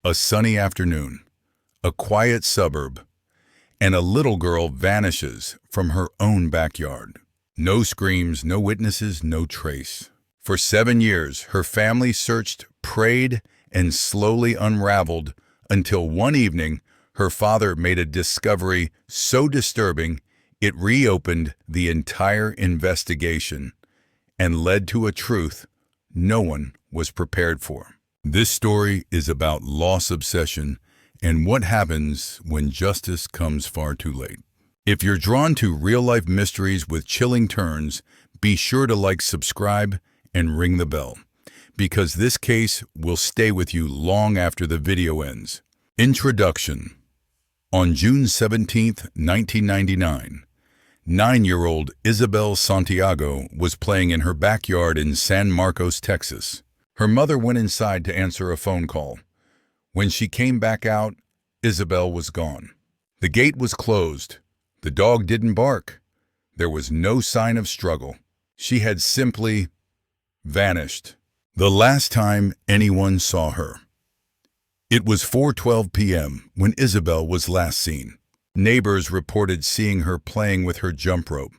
A sunny afternoon, a quiet suburb, and a little girl vanishes from her own backyard. No screams, no witnesses, no trace. For 7 years, her family searched, prayed, and slowly unraveled until one evening, her father made a discovery so disturbing it reopened the entire investigation and led to a truth no one was prepared for. This story is about loss obsession and what happens when justice comes far too late. If you're drawn to real-life mysteries with chilling turns, be sure to like, subscribe, and ring the bell, because this case will stay with you long after the video ends. Introduction. On June 17, 1999, 9-year-old Isabel Santiago was playing in her backyard in San Marcos, Texas. Her mother went inside to answer a phone call. When she came back out, Isabel was gone. The gate was closed. The dog didn't bark. There was no sign of struggle. She had simply vanished. The last time anyone saw her. It was 4:12 p.m. when Isabel was last seen. Neighbors reported seeing her playing with her jump rope.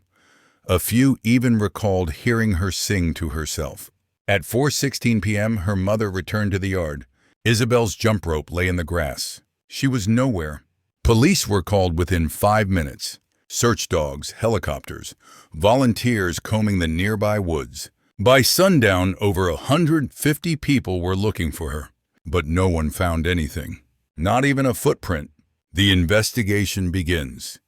A few even recalled hearing her sing to herself. At 4:16 p.m., her mother returned to the yard. Isabel's jump rope lay in the grass. She was nowhere. Police were called within 5 minutes. Search dogs, helicopters, volunteers combing the nearby woods. By sundown, over 150 people were looking for her, but no one found anything. Not even a footprint. The investigation begins.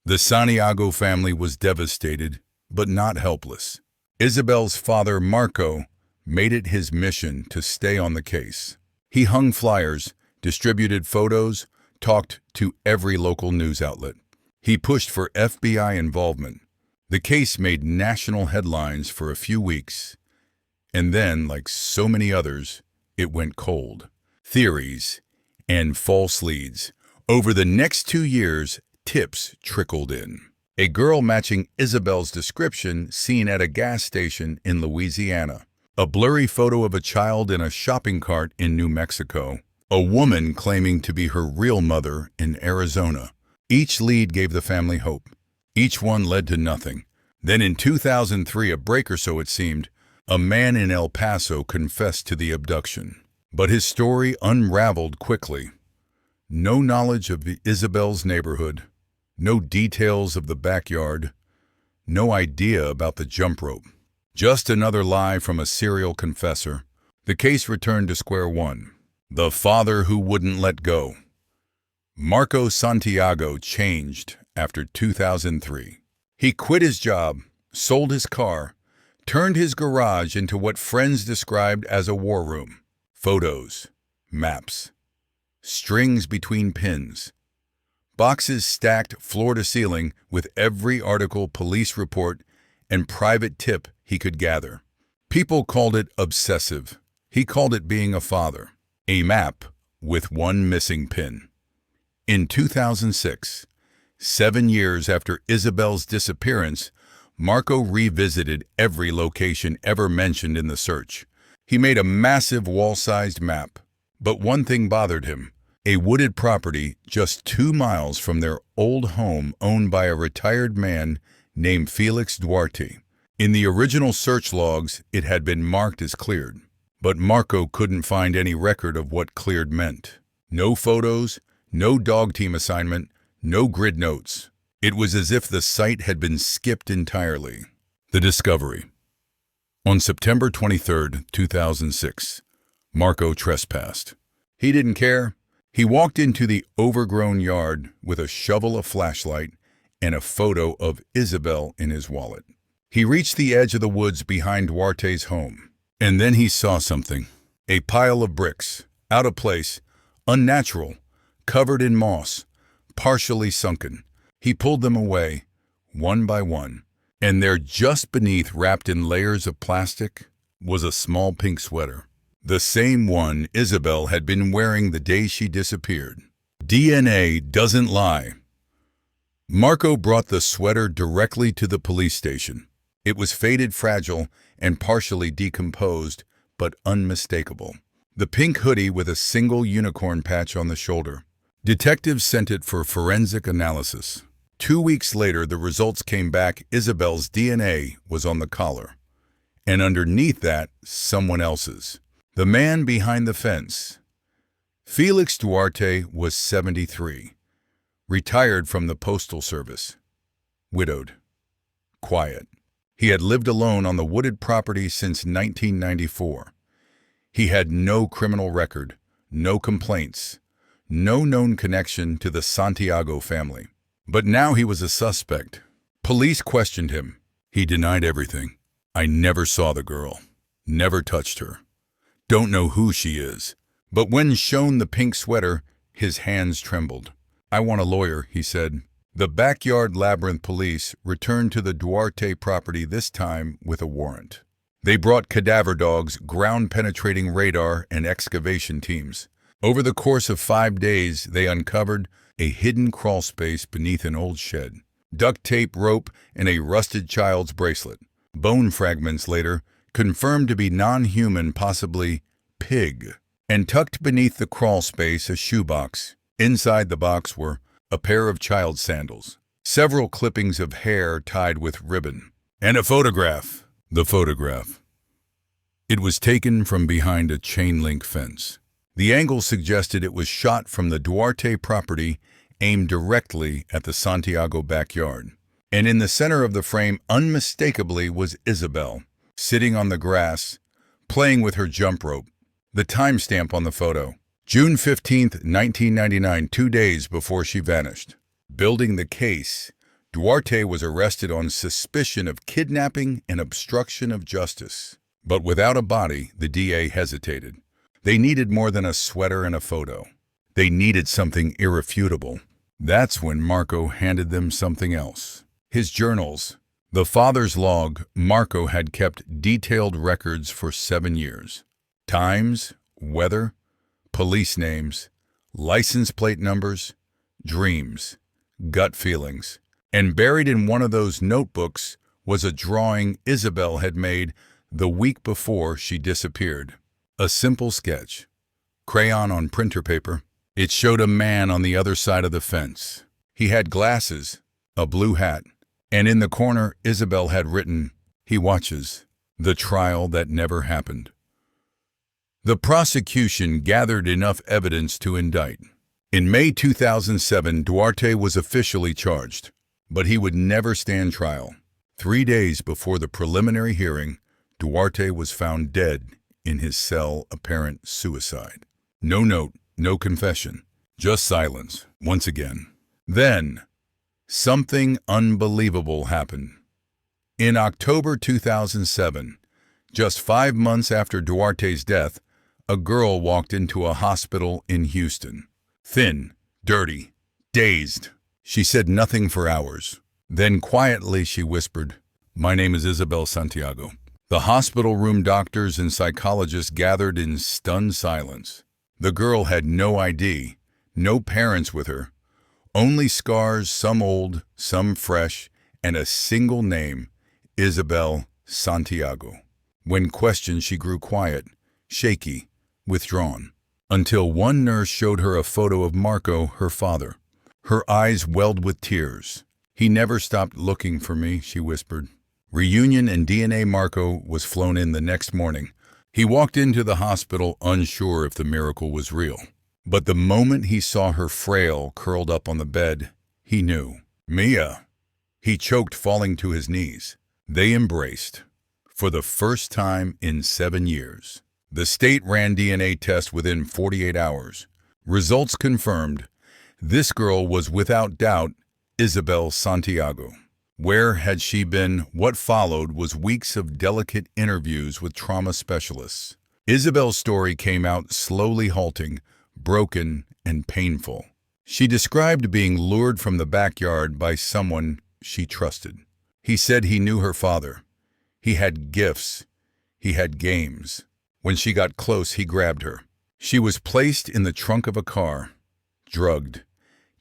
The Santiago family was devastated, but not helpless. Isabel's father, Marco, made it his mission to stay on the case. He hung flyers, distributed photos, talked to every local news outlet. He pushed for FBI involvement. The case made national headlines for a few weeks, and then, like so many others, it went cold. Theories and false leads. Over the next 2 years, tips trickled in. A girl matching Isabel's description seen at a gas station in Louisiana. A blurry photo of a child in a shopping cart in New Mexico. A woman claiming to be her real mother in Arizona. Each lead gave the family hope. Each one led to nothing. Then in 2003, a break or so it seemed, a man in El Paso confessed to the abduction. But his story unraveled quickly. No knowledge of Isabel's neighborhood. No details of the backyard. No idea about the jump rope. Just another lie from a serial confessor. The case returned to square one. The father who wouldn't let go. Marco Santiago changed after 2003. He quit his job, sold his car, turned his garage into what friends described as a war room. Photos, maps, strings between pins. Boxes stacked floor to ceiling with every article, police report, and private tip he could gather. People called it obsessive. He called it being a father. A map with one missing pin. In 2006, 7 years after Isabel's disappearance, Marco revisited every location ever mentioned in the search. He made a massive wall-sized map, but one thing bothered him. A wooded property just 2 miles from their old home owned by a retired man named Felix Duarte. In the original search logs, it had been marked as cleared, but Marco couldn't find any record of what cleared meant. No photos, no dog team assignment, no grid notes. It was as if the site had been skipped entirely. The discovery. On September 23, 2006, Marco trespassed. He didn't care. He walked into the overgrown yard with a shovel, a flashlight, and a photo of Isabel in his wallet. He reached the edge of the woods behind Duarte's home, and then he saw something. A pile of bricks, out of place, unnatural, covered in moss, partially sunken. He pulled them away, one by one, and there just beneath, wrapped in layers of plastic, was a small pink sweater. The same one Isabel had been wearing the day she disappeared. DNA doesn't lie. Marco brought the sweater directly to the police station. It was faded, fragile, and partially decomposed, but unmistakable. The pink hoodie with a single unicorn patch on the shoulder. Detectives sent it for forensic analysis. 2 weeks later, the results came back. Isabel's DNA was on the collar. And underneath that, someone else's. The man behind the fence. Felix Duarte was 73. Retired from the Postal Service. Widowed. Quiet. He had lived alone on the wooded property since 1994. He had no criminal record, no complaints, no known connection to the Santiago family. But now he was a suspect. Police questioned him. He denied everything. I never saw the girl. Never touched her. Don't know who she is. But when shown the pink sweater, his hands trembled. I want a lawyer, he said. The Backyard Labyrinth police returned to the Duarte property, this time with a warrant. They brought cadaver dogs, ground-penetrating radar, and excavation teams. Over the course of 5 days, they uncovered a hidden crawl space beneath an old shed. Duct tape, rope, and a rusted child's bracelet. Bone fragments later confirmed to be non-human, possibly pig. And tucked beneath the crawl space, a shoebox. Inside the box were a pair of child sandals, several clippings of hair tied with ribbon, and a photograph. The photograph. It was taken from behind a chain-link fence. The angle suggested it was shot from the Duarte property, aimed directly at the Santiago backyard. And in the center of the frame, unmistakably, was Isabel, sitting on the grass, playing with her jump rope. The timestamp on the photo. June 15th, 1999, 2 days before she vanished. Building the case, Duarte was arrested on suspicion of kidnapping and obstruction of justice. But without a body, the DA hesitated. They needed more than a sweater and a photo. They needed something irrefutable. That's when Marco handed them something else. His journals. The father's log. Marco had kept detailed records for 7 years. Times, weather, police names, license plate numbers, dreams, gut feelings. And buried in one of those notebooks was a drawing Isabel had made the week before she disappeared. A simple sketch. Crayon on printer paper. It showed a man on the other side of the fence. He had glasses, a blue hat, and in the corner Isabel had written, "He watches, the trial that never happened." The prosecution gathered enough evidence to indict. In May 2007, Duarte was officially charged. But he would never stand trial. 3 days before the preliminary hearing, Duarte was found dead in his cell, apparent suicide. No note, no confession, just silence, once again. Then, something unbelievable happened. In October 2007, just 5 months after Duarte's death, a girl walked into a hospital in Houston. Thin, dirty, dazed. She said nothing for hours. Then quietly she whispered, "My name is Isabel Santiago." The hospital room doctors and psychologists gathered in stunned silence. The girl had no ID, no parents with her, only scars, some old, some fresh, and a single name, Isabel Santiago. When questioned, she grew quiet, shaky, withdrawn, until one nurse showed her a photo of Marco, her father. Her eyes welled with tears. "He never stopped looking for me," she whispered. Reunion and DNA. Marco was flown in the next morning. He walked into the hospital unsure if the miracle was real. But the moment he saw her frail, curled up on the bed, he knew. "Mia!" He choked, falling to his knees. They embraced. For the first time in 7 years. The state ran DNA tests within 48 hours. Results confirmed. This girl was without doubt Isabel Santiago. Where had she been? What followed was weeks of delicate interviews with trauma specialists. Isabel's story came out slowly, halting, broken and painful. She described being lured from the backyard by someone she trusted. He said he knew her father. He had gifts. He had games. When she got close, he grabbed her. She was placed in the trunk of a car, drugged,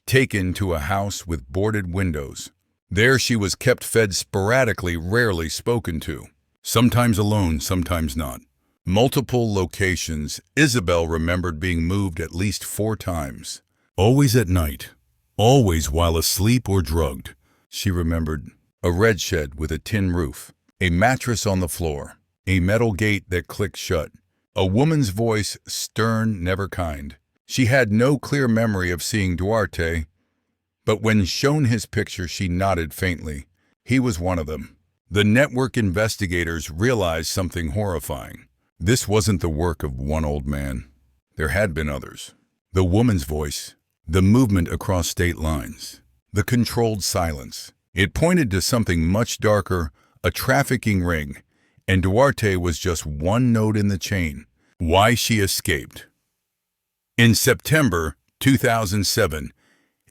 taken to a house with boarded windows. There she was kept, fed sporadically, rarely spoken to. Sometimes alone, sometimes not. Multiple locations. Isabel remembered being moved at least 4 times. Always at night. Always while asleep or drugged. She remembered a red shed with a tin roof, a mattress on the floor, a metal gate that clicked shut, a woman's voice, stern, never kind. She had no clear memory of seeing Duarte, but when shown his picture, she nodded faintly. He was one of them. The network investigators realized something horrifying. This wasn't the work of one old man. There had been others. The woman's voice, the movement across state lines, the controlled silence. It pointed to something much darker, a trafficking ring, and Duarte was just one node in the chain. Why she escaped. In September 2007,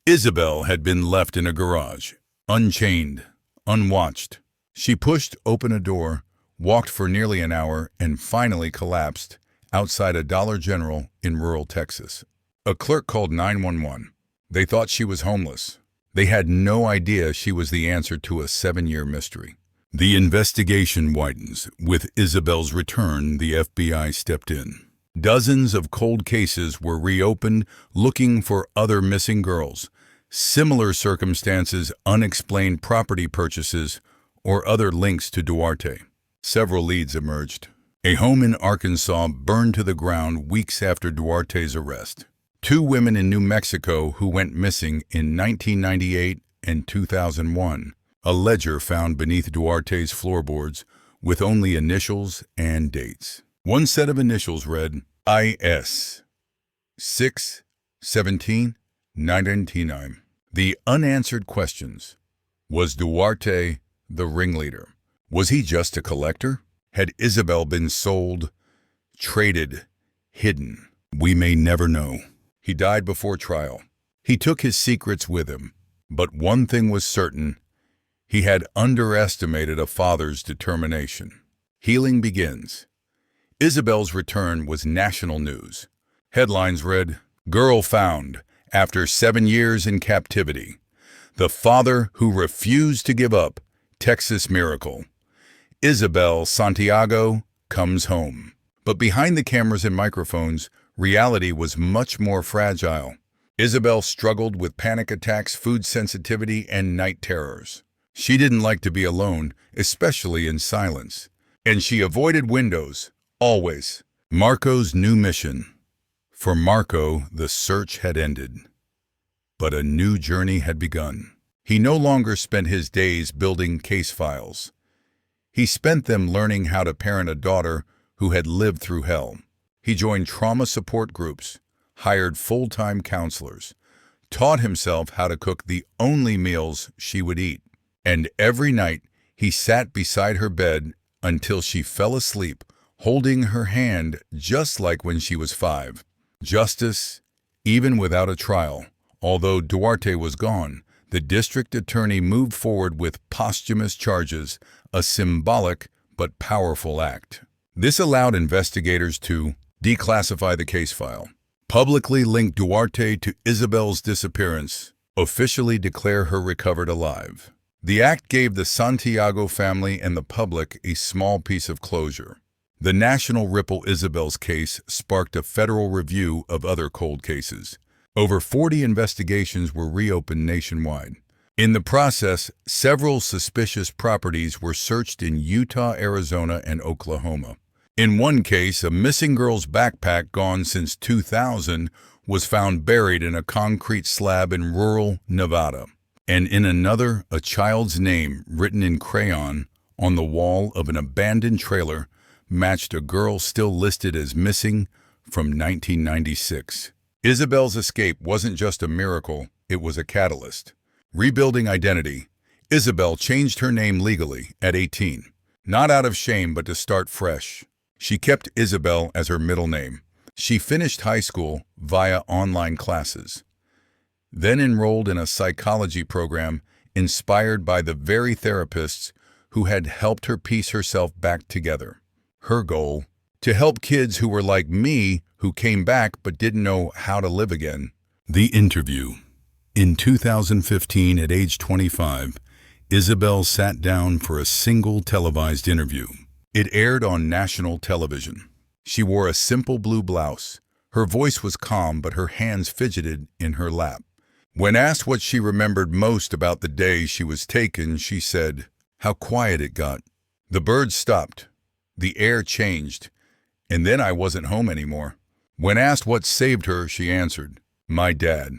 Isabel had been left in a garage, unchained, unwatched. She pushed open a door, walked for nearly an hour, and finally collapsed outside a Dollar General in rural Texas. A clerk called 911. They thought she was homeless. They had no idea she was the answer to a 7-year mystery. The investigation widens. With Isabel's return, the FBI stepped in. Dozens of cold cases were reopened looking for other missing girls, similar circumstances, unexplained property purchases, or other links to Duarte. Several leads emerged. A home in Arkansas burned to the ground weeks after Duarte's arrest. 2 women in New Mexico who went missing in 1998 and 2001. A ledger found beneath Duarte's floorboards with only initials and dates. One set of initials read IS 6/17/1999. The unanswered questions. Was Duarte the ringleader? Was he just a collector? Had Isabel been sold, traded, hidden? We may never know. He died before trial. He took his secrets with him. But one thing was certain. He had underestimated a father's determination. Healing begins. Isabel's return was national news. Headlines read, "Girl found after 7 years in captivity. The father who refused to give up. Texas miracle. Isabel Santiago comes home." But behind the cameras and microphones, reality was much more fragile. Isabel struggled with panic attacks, food sensitivity, and night terrors. She didn't like to be alone, especially in silence. And she avoided windows, always. Marco's new mission. For Marco, the search had ended. But a new journey had begun. He no longer spent his days building case files. He spent them learning how to parent a daughter who had lived through hell. He joined trauma support groups, hired full-time counselors, taught himself how to cook the only meals she would eat. And every night, he sat beside her bed until she fell asleep, holding her hand just like when she was 5. Justice, even without a trial. Although Duarte was gone, the district attorney moved forward with posthumous charges, a symbolic but powerful act. This allowed investigators to declassify the case file, publicly link Duarte to Isabel's disappearance, officially declare her recovered alive. The act gave the Santiago family and the public a small piece of closure. The national ripple Isabel's case sparked a federal review of other cold cases. Over 40 investigations were reopened nationwide. In the process, several suspicious properties were searched in Utah, Arizona, and Oklahoma. In one case, a missing girl's backpack gone since 2000 was found buried in a concrete slab in rural Nevada. And in another, a child's name written in crayon on the wall of an abandoned trailer matched a girl still listed as missing from 1996. Isabel's escape wasn't just a miracle, it was a catalyst. Rebuilding identity, Isabel changed her name legally at 18. Not out of shame, but to start fresh. She kept Isabel as her middle name. She finished high school via online classes, then enrolled in a psychology program inspired by the very therapists who had helped her piece herself back together. Her goal? To help kids who were like me, who came back but didn't know how to live again. The interview. In 2015, at age 25, Isabel sat down for a single televised interview. It aired on national television. She wore a simple blue blouse. Her voice was calm, but her hands fidgeted in her lap. When asked what she remembered most about the day she was taken, she said, "How quiet it got. The birds stopped. The air changed. And then I wasn't home anymore." When asked what saved her, she answered, "My dad.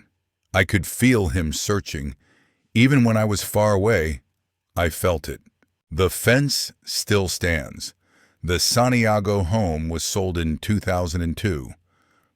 I could feel him searching. Even when I was far away, I felt it." The fence still stands. The Santiago home was sold in 2002,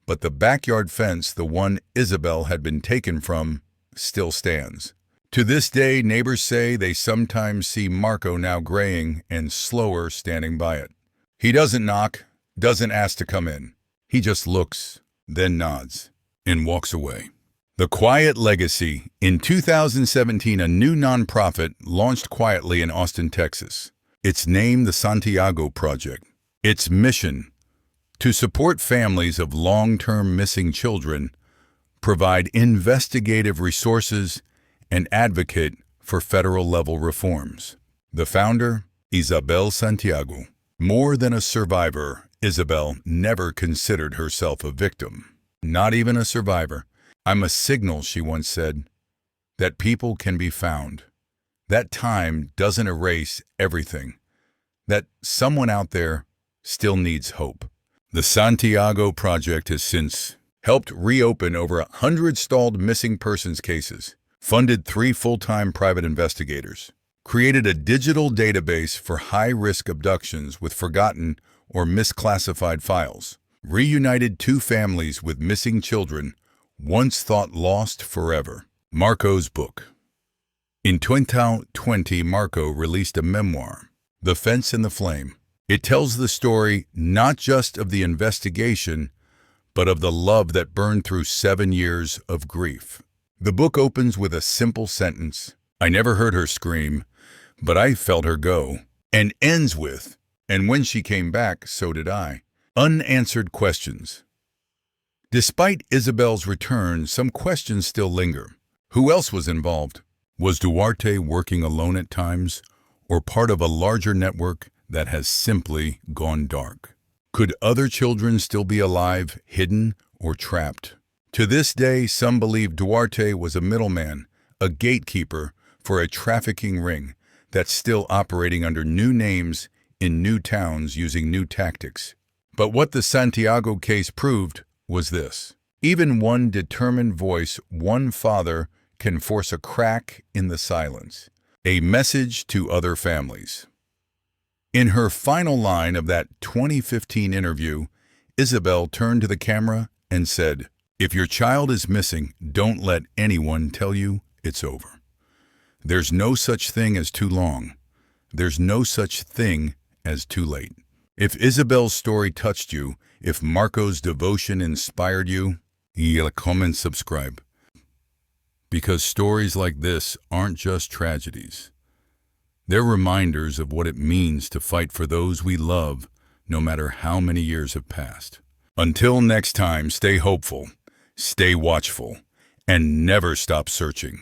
but the backyard fence, the one Isabel had been taken from, still stands. To this day, neighbors say they sometimes see Marco now graying and slower standing by it. He doesn't knock, doesn't ask to come in. He just looks, then nods, and walks away. The Quiet Legacy. In 2017, a new nonprofit launched quietly in Austin, Texas. It's named the Santiago Project. Its mission: to support families of long-term missing children, provide investigative resources, and advocate for federal-level reforms. The founder, Isabel Santiago. More than a survivor, Isabel never considered herself a victim. Not even a survivor. "I'm a signal," she once said, "that people can be found. That time doesn't erase everything. That someone out there still needs hope." The Santiago Project has since helped reopen over 100 stalled missing persons cases, funded 3 full-time private investigators, created a digital database for high-risk abductions with forgotten or misclassified files, reunited 2 families with missing children once thought lost forever. Marco's book. In 2020, Marco released a memoir, The Fence and the Flame. It tells the story not just of the investigation, but of the love that burned through 7 years of grief. The book opens with a simple sentence, "I never heard her scream, but I felt her go," and ends with, "And when she came back, so did I." Unanswered questions. Despite Isabel's return, some questions still linger. Who else was involved? Was Duarte working alone at times, or part of a larger network that has simply gone dark? Could other children still be alive, hidden, or trapped? To this day, some believe Duarte was a middleman, a gatekeeper for a trafficking ring that's still operating under new names in new towns using new tactics. But what the Santiago case proved was this: even one determined voice, one father, can force a crack in the silence. A message to other families. In her final line of that 2015 interview, Isabel turned to the camera and said, "If your child is missing, don't let anyone tell you it's over. There's no such thing as too long. There's no such thing as too late." If Isabel's story touched you, if Marco's devotion inspired you, comment, subscribe. Because stories like this aren't just tragedies. They're reminders of what it means to fight for those we love, no matter how many years have passed. Until next time, stay hopeful, stay watchful, and never stop searching.